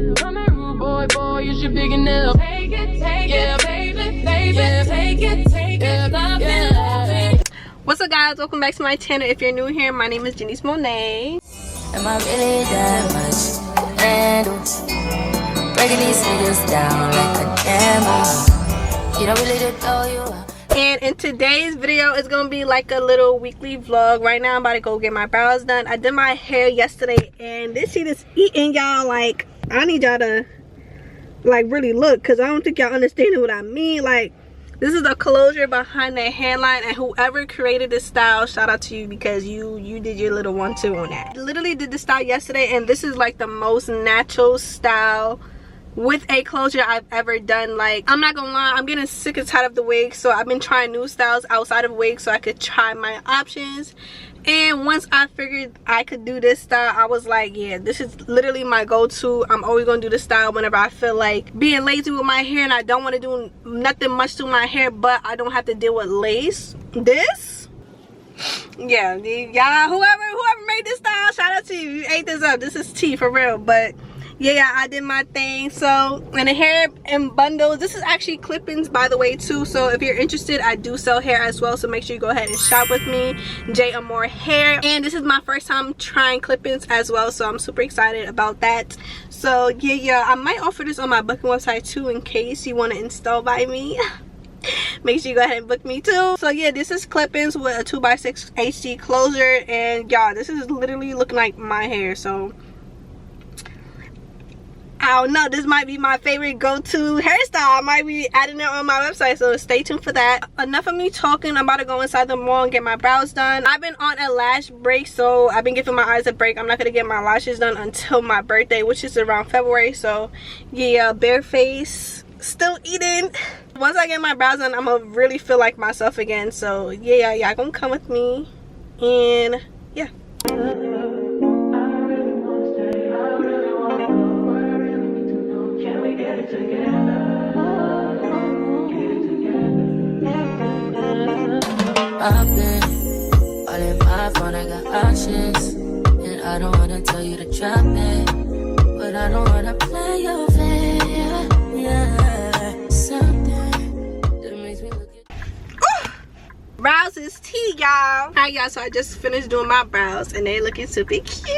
I'm a rude boy, boy, you should big enough. Take it, yeah, baby, baby, yeah. Take it, love it. What's up, guys? Welcome back to my channel. If you're new here, my name is Janice Monet. Am I really that much to handle? Breaking these niggas down like a camel. You don't really know you are. And in today's video, it's gonna be like a little weekly vlog. Right now, I'm about to go get my brows done. I did my hair yesterday, and this shit is eating, y'all. Like, I need y'all to like really look, because I don't think y'all understanding what I mean. Like, this is the closure behind the hairline, and whoever created this style, shout out to you, because you did your little 1-2 on that. I literally did the style yesterday, and this is like the most natural style with a closure I've ever done. Like, I'm not gonna lie, I'm getting sick and tired of the wig, so I've been trying new styles outside of wigs so I could try my options. And once I figured I could do this style, I was like, yeah, this is literally my go-to. I'm always gonna do this style whenever I feel like being lazy with my hair and I don't want to do nothing much to my hair, but I don't have to deal with lace. This, yeah, y'all, whoever made this style, shout out to you. You ate this up. This is tea for real. But yeah, I did my thing. So, and the hair in bundles. This is actually clip-ins, by the way, too. So if you're interested, I do sell hair as well. So make sure you go ahead and shop with me, J Amore Hair. And this is my first time trying clip-ins as well, so I'm super excited about that. So yeah, I might offer this on my booking website too, in case you want to install by me. Make sure you go ahead and book me too. So yeah, this is clip-ins with a 2x6 HD closure, and y'all, this is literally looking like my hair. So I don't know, this might be my favorite go-to hairstyle. I might be adding it on my website, so stay tuned for that. Enough of me talking. I'm about to go inside the mall and get my brows done. I've been on a lash break, so I've been giving my eyes a break. I'm not gonna get my lashes done until my birthday, which is around February. So yeah, bare face, still eating. Once I get my brows done, I'm gonna really feel like myself again. So yeah, y'all gonna come with me, and yeah. I've been all in my phone, I got options. And I don't wanna tell you to drop it, but I don't wanna play your fair. Yeah, something that makes me look at. Brows is tea, y'all. Alright, y'all, so I just finished doing my brows and they looking super cute.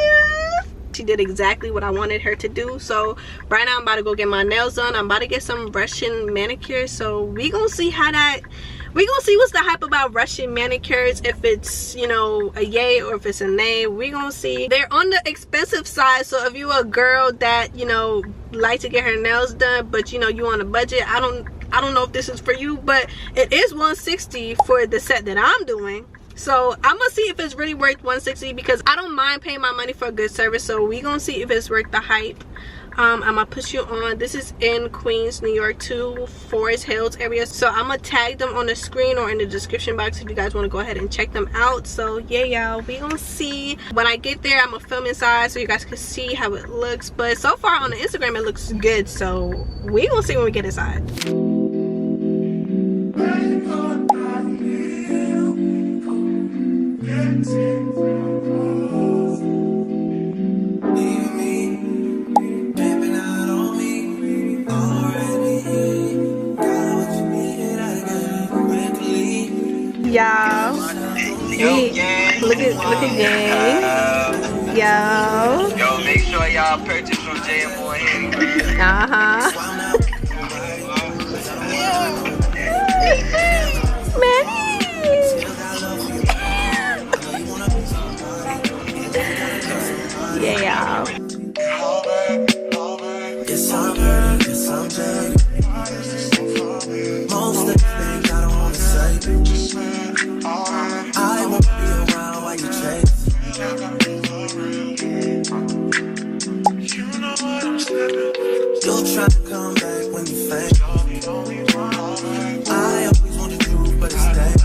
She did exactly what I wanted her to do. So right now I'm about to go get my nails done. I'm about to get some Russian manicure. So we gonna see how that, we gonna see what's the hype about Russian manicures, if it's, you know, a yay or if it's a nay. We gonna see. They're on the expensive side, so if you a girl that, you know, like to get her nails done, but you know you on a budget, I don't know if this is for you, but it is $160 for the set that I'm doing. So I'm gonna see if it's really worth $160, because I don't mind paying my money for a good service. So we gonna see if it's worth the hype. I'm gonna put you on. This is in Queens, New York too, Forest Hills area. So I'm gonna tag them on the screen or in the description box if you guys want to go ahead and check them out. So yeah, y'all, we gonna see. When I get there, I'm gonna film inside so you guys can see how it looks. But so far on the Instagram, it looks good. So we gonna see when we get inside. Y'all, look at gang. Yo, make sure y'all purchase from J Amore Hair. Yeah, y'all. Most of the things I don't wanna say. I won't be around while you chase. You'll try to come back when you fail. I always want the truth, but it's fake.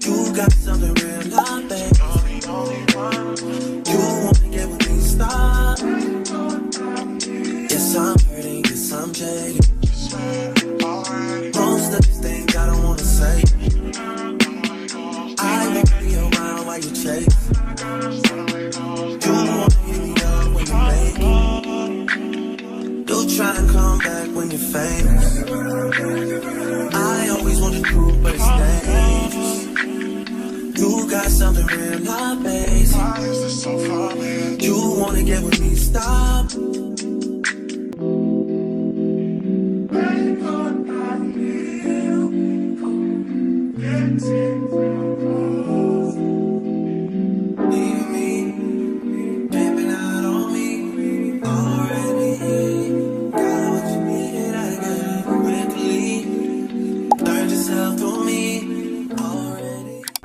You got something real, I bet. You wanna get with me, stop. Yes, I'm hurting, yes, I'm jaded. Most of these things I don't wanna say. I won't be around while you chase. You wanna hit me up when you make it. You try and come back when you're famous. I always want the truth, but it's dangerous. You got something real, not basic. You wanna get with me, stop.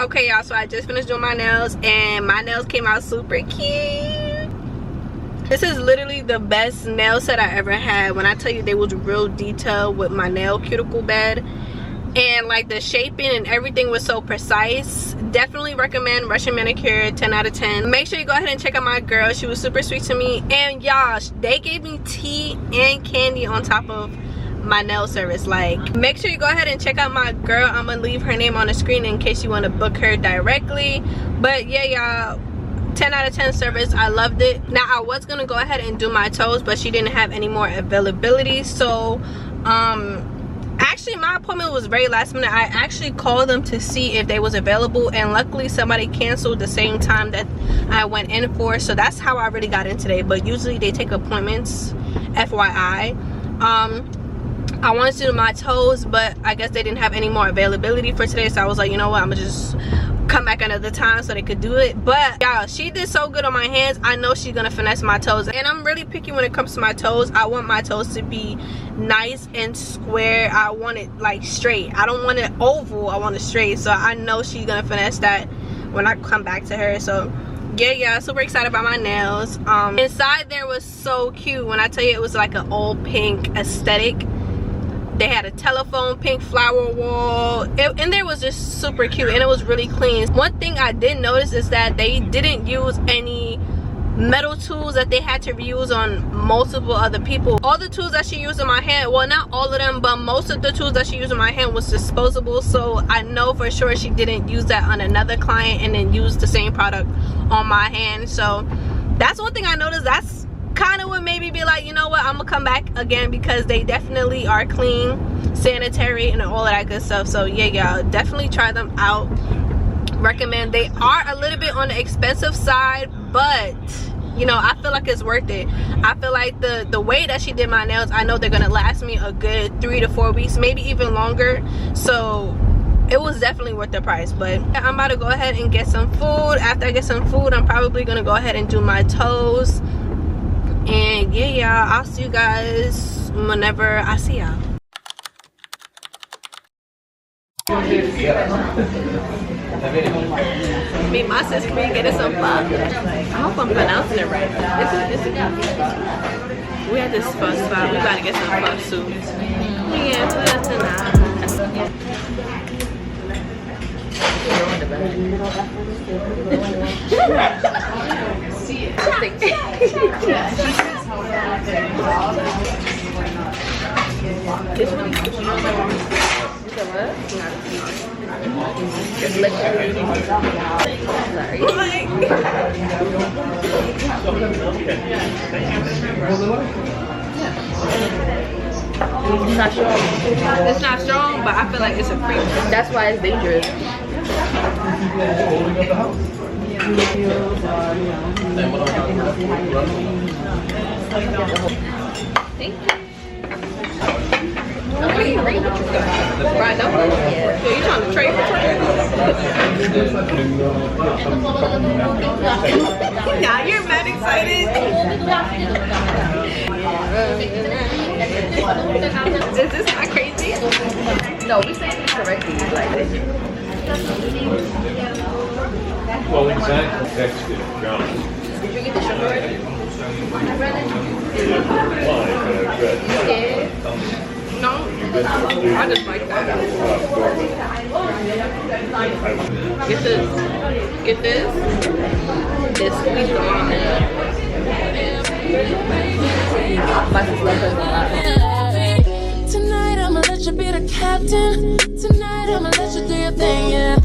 Okay, y'all, so I just finished doing my nails and my nails came out super cute. This is literally the best nail set I ever had. When I tell you, they was real detailed with my nail cuticle bed, and like the shaping and everything was so precise. Definitely recommend Russian Manicure, 10 out of 10. Make sure you go ahead and check out my girl. She was super sweet to me, and y'all, they gave me tea and candy on top of my nail service. Like, make sure you go ahead and check out my girl. I'm gonna leave her name on the screen in case you want to book her directly. But yeah, y'all, 10 out of 10 service. I loved it. Now, I was gonna go ahead and do my toes, but she didn't have any more availability, so actually my appointment was very last minute. I actually called them to see if they was available, and luckily somebody canceled the same time that I went in for, so that's how I really got in today. But usually they take appointments, FYI. I wanted to do my toes, but I guess they didn't have any more availability for today, so I was like, you know what, I'm gonna just come back another time so they could do it. But y'all, she did so good on my hands. I know she's gonna finesse my toes, and I'm really picky when it comes to my toes. I want my toes to be nice and square. I want it like straight. I don't want it oval, I want it straight. So I know she's gonna finesse that when I come back to her. So yeah, super excited about my nails. Inside there was so cute. When I tell you, it was like an old pink aesthetic. They had a telephone pink flower wall, and there was just super cute, and it was really clean. One thing I did notice is that they didn't use any metal tools that they had to reuse on multiple other people. All the tools that she used in my hand, well, not all of them, but most of the tools that she used in my hand was disposable, so I know for sure she didn't use that on another client and then use the same product on my hand. So that's one thing I noticed. That's kind of what made me be like, you know what, I'm gonna come back again, because they definitely are clean, sanitary, and all of that good stuff. So yeah, y'all, definitely try them out. Recommend. They are a little bit on the expensive side, but you know, I feel like it's worth it. I feel like the way that she did my nails, I know they're gonna last me a good 3 to 4 weeks, maybe even longer. So it was definitely worth the price. But I'm about to go ahead and get some food. After I get some food, I'm probably gonna go ahead and do my toes. And yeah, y'all, I'll see you guys whenever I see y'all. Me, my sister, me getting some pho. I hope I'm pronouncing it right. We had this pho spot. We about to get some pho soup. Yeah, for tonight. It's not strong. It's not strong, but I feel like it's a cream. That's why it's dangerous. Thank you. What do you read? Right now? Yeah. So you trying to trade for trade? Now you're mad excited. Is this not crazy? No, we say it correctly. Like this. Well, exactly. Text it, John. Did you get the sugar already? No, I just like that. Get this. Get this. This squeeze the lemon. Tonight I'ma let you be the captain. Tonight I'ma let you do your thing, yeah.